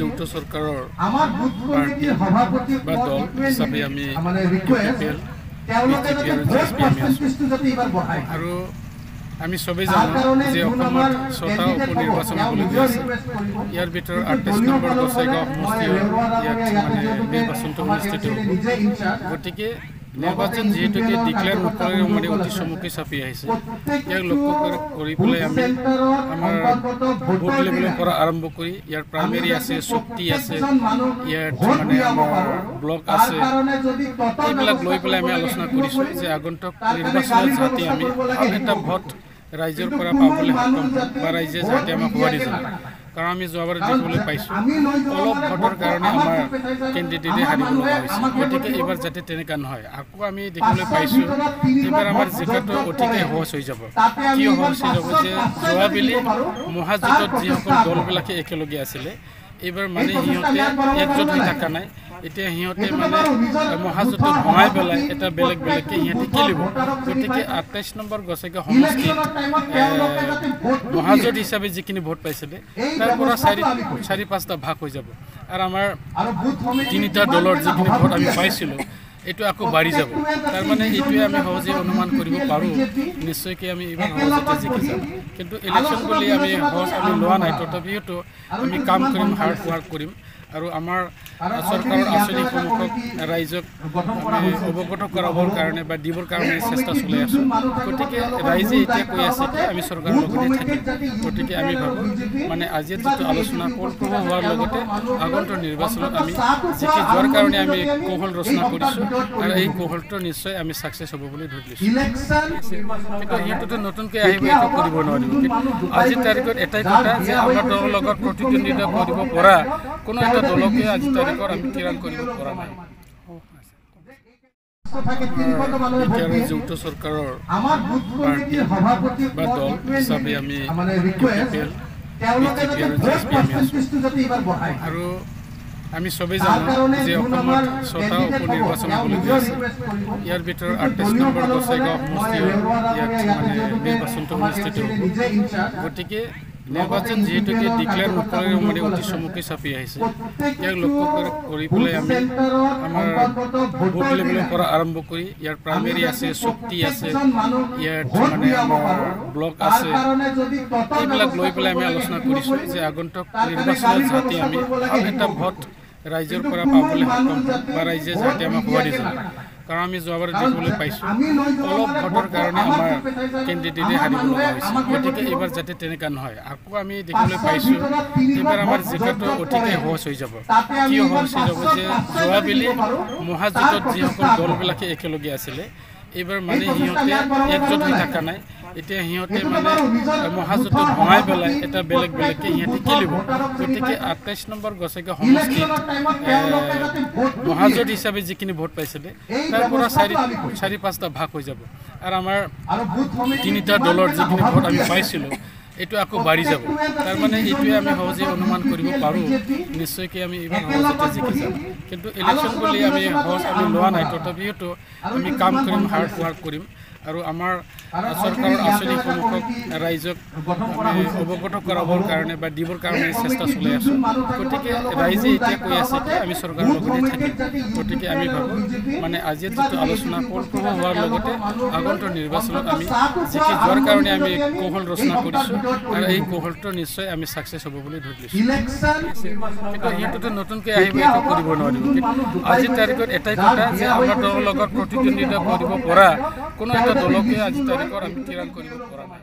যৌথ চৰকাৰৰ পাৰ্টি বা দল হিচাপে আমি আৰু আমি সবেই জানো যে অসমত 6টা উপনিৰ্বাচন হ'বলগীয়া আছে। ইয়াৰ ভিতৰত 28 নম্বৰ গোসাইগাঁও সমষ্টিৰ ইয়াত নিৰ্বাচনটো অনুষ্ঠিত হ'ব। গতিকে নিৰ্বাচন যিহেতুকে ডিক্লেয়াৰ নকৰাকৈ অতি চমুকৈ চাপি আহিছে, ইয়াক লক্ষ্য কৰি পেলাই আমি আমাৰ বুথ লেভেলৰ পৰা আৰম্ভ কৰি ইয়াৰ প্ৰাইমেৰী আছে, শক্তি আছে, ইয়াত আমাৰ ব্লক আছে, এইবিলাক লৈ পেলাই আমি আলোচনা কৰিছোঁ যে আগন্তুক নিৰ্বাচনত যাতে আমি এটা ভোট ৰাইজৰ পৰা পাবলৈ সক্ষম বা ৰাইজে যাতে আমাক সোৱাদি যায়। কাৰণ আমি যোৱাবাৰ দেখিবলৈ পাইছোঁ অলপ ভোটৰ কাৰণে আমাৰ কেণ্ডিডেটে হাৰিব লগা হৈছে। গতিকে এইবাৰ যাতে তেনেকুৱা নহয়। আকৌ আমি দেখিবলৈ পাইছোঁ এইবাৰ আমাৰ জিকাটো অতিকে সহজ হৈ যাব। কিয় সহজ হৈ যাব যে যোৱাবেলি মহাজোঁটত যিসকল দলবিলাকে একেলগে আছিলে, এইবাৰ সিহঁতে একজোট হৈ থকা নাই। এতিয়া সিহঁতে মহাজোঁটত ভঙাই পেলাই এটা বেলেগ বেলেগকৈ সিহঁতে খেলিব। গতিকে 28 নম্বৰ গোসাইগাঁও সমষ্টিত মহাজোঁট হিচাপে যিখিনি ভোট পাইছিলে তাৰ পৰা 4-5টা ভাগ হৈ যাব। আৰু আমাৰ 3টা দলৰ যিখিনি ভোট আমি পাইছিলোঁ এইটো আকৌ বাঢ়ি যাব। তাৰমানে এইটোৱে আমি সহজে অনুমান কৰিব পাৰোঁ নিশ্চয়কৈ আমি এইবাৰ সহজতে জিকি যাম। কিন্তু ইলেকশ্যন বুলি আমি লোৱা নাই, তথাপিওতো আমি কাম কৰিম, হাৰ্ড ৱাৰ্ক কৰিম আৰু আমাৰ চৰকাৰৰ আঁচনিসমূহক ৰাইজক অৱগত কৰাবৰ কাৰণে বা দিবৰ কাৰণে চেষ্টা চলাই আছোঁ। গতিকে ৰাইজে এতিয়া কৈ আছে যে আমি চৰকাৰৰ লগতে থাকিম। গতিকে আমি ভাবোঁ আজিৰ যিটো আলোচনা ফলপ্ৰসূ হোৱাৰ লগতে আগন্তুক নিৰ্বাচনত আমি জিকি যোৱাৰ কাৰণে আমি কৌশল ৰচনা কৰিছোঁ আৰু এই কৌশলটো নিশ্চয় আমি ছাকচেছ হ'ব বুলি ধৰি লৈছোঁ। কিন্তু সিহঁতেতো নতুনকৈ আহিব, একো কৰিব নোৱাৰিব। আজিৰ তাৰিখত এটাই কথা যে আমাৰ দলৰ লগত প্ৰতিদ্বন্দ্বিতা কৰিব পৰা কোনো এটা দলকে আজিৰ তাৰিখত আমি থিৰাং কৰিব পৰা নাই। যৌথ চৰকাৰৰ পাৰ্টি বা দল হিচাপে আমি আৰু আমি সবেই জানো যে অসমত 6টা উপনিৰ্বাচন হ'বলগীয়া আছে। ইয়াৰ ভিতৰত 28 নম্বৰ গোসাইগাঁও সমষ্টিৰ ইয়াত নিৰ্বাচনটো অনুষ্ঠিত হ'ব। গতিকে নিৰ্বাচন যিহেতুকে ডিক্লেয়াৰ নকৰাকৈ অতি চমুকৈ চাপি আহিছে, ইয়াক লক্ষ্য কৰি পেলাই আমি আমাৰ বুথ লেভেলৰ পৰা আৰম্ভ কৰি ইয়াৰ প্ৰাইমেৰী আছে, শক্তি আছে, ইয়াত আমাৰ ব্লক আছে, এইবিলাক লৈ পেলাই আমি আলোচনা কৰিছোঁ যে আগন্তুক নিৰ্বাচনত যাতে আমি এটা ভোট ৰাইজৰ পৰা পাবলৈ সক্ষম বা ৰাইজে যাতে আমাক সোৱাদি যায়। কাৰণ আমি যোৱাবাৰ দেখিবলৈ পাইছোঁ অলপ ভোটৰ কাৰণে আমাৰ কেণ্ডিডেটে হাৰিব লগা হৈছে। গতিকে এইবাৰ যাতে তেনেকুৱা নহয়। আকৌ আমি দেখিবলৈ পাইছোঁ এইবাৰ আমাৰ জিকাটো অতিকে সহজ হৈ যাব। কিয় সহজ হৈ যাব যে যোৱাবেলি মহাজোঁটত যিসকল দলবিলাকে একেলগে আছিলে, এইবাৰ সিহঁতে একজোট হৈ থকা নাই। এতিয়া সিহঁতে মহাজোঁটত ভঙাই পেলাই এটা বেলেগ বেলেগকৈ সিহঁতে খেলিব। গতিকে 28 নম্বৰ গোসাইগাঁও সমষ্টিত মহাজোঁট হিচাপে যিখিনি ভোট পাইছিলে তাৰ পৰা 4-5টা ভাগ হৈ যাব। আৰু আমাৰ 3টা দলৰ যিখিনি ভোট আমি পাইছিলোঁ এইটো আকৌ বাঢ়ি যাব। তাৰমানে এইটোৱে আমি সহজে অনুমান কৰিব পাৰোঁ নিশ্চয়কৈ আমি এইবাৰ সহজতে জিকি যাম। কিন্তু ইলেকশ্যন বুলি আমি লোৱা নাই, তথাপিওতো আমি কাম কৰিম, হাৰ্ড ৱাৰ্ক কৰিম আৰু আমাৰ চৰকাৰৰ আঁচনিসমূহক ৰাইজক অৱগত কৰাবৰ কাৰণে বা দিবৰ কাৰণে চেষ্টা চলাই আছোঁ। গতিকে ৰাইজে এতিয়া কৈ আছে যে আমি চৰকাৰৰ লগতে থাকিম। গতিকে আমি ভাবোঁ আজিৰ যিটো আলোচনা ফলপ্ৰসূ হোৱাৰ লগতে আগন্তুক নিৰ্বাচনত আমি জিকি যোৱাৰ কাৰণে আমি কৌশল ৰচনা কৰিছোঁ আৰু এই কৌশলটো নিশ্চয় আমি ছাকচেছ হ'ব বুলি ধৰি লৈছোঁ। কিন্তু সিহঁতেতো নতুনকৈ আহিব, একো কৰিব নোৱাৰিব। আজিৰ তাৰিখত এটাই কথা যে আমাৰ দলৰ লগত প্ৰতিদ্বন্দ্বিতা কৰিব পৰা কোনো এটা দলকে আজিৰ তাৰিখত আমি থিৰাং কৰিব পৰা নাই।